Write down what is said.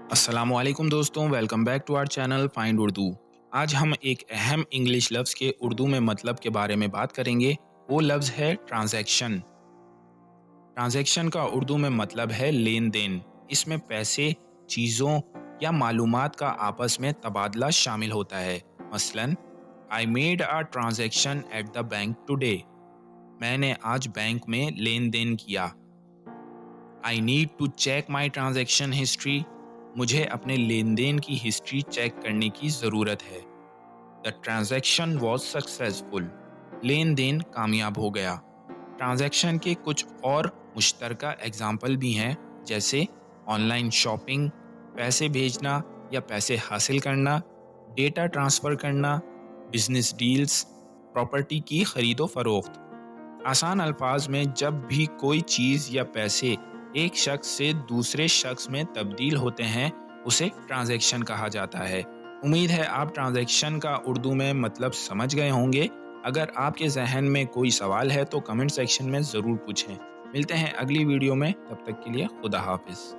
السلام علیکم دوستوں، welcome back to our channel find Urdu. آج ہم ایک اہم انگلش لفظ کے اردو میں مطلب کے بارے میں بات کریں گے۔ وہ لفظ ہے ٹرانزیکشن۔ ٹرانزیکشن کا اردو میں مطلب ہے لین دین۔ اس میں پیسے، چیزوں یا معلومات کا آپس میں تبادلہ شامل ہوتا ہے۔ مثلاً I made a transaction at the bank today۔ میں نے آج بینک میں لین دین کیا۔ I need to check my transaction history۔ مجھے اپنے لین دین کی ہسٹری چیک کرنے کی ضرورت ہے۔ The transaction was successful۔ لین دین کامیاب ہو گیا۔ ٹرانزیکشن کے کچھ اور مشترکہ اگزامپل بھی ہیں، جیسے آن لائن شاپنگ، پیسے بھیجنا یا پیسے حاصل کرنا، ڈیٹا ٹرانسفر کرنا، بزنس ڈیلز، پراپرٹی کی خرید و فروخت۔ آسان الفاظ میں جب بھی کوئی چیز یا پیسے ایک شخص سے دوسرے شخص میں تبدیل ہوتے ہیں اسے ٹرانزیکشن کہا جاتا ہے۔ امید ہے آپ ٹرانزیکشن کا اردو میں مطلب سمجھ گئے ہوں گے۔ اگر آپ کے ذہن میں کوئی سوال ہے تو کمنٹ سیکشن میں ضرور پوچھیں۔ ملتے ہیں اگلی ویڈیو میں، تب تک کے لیے خدا حافظ۔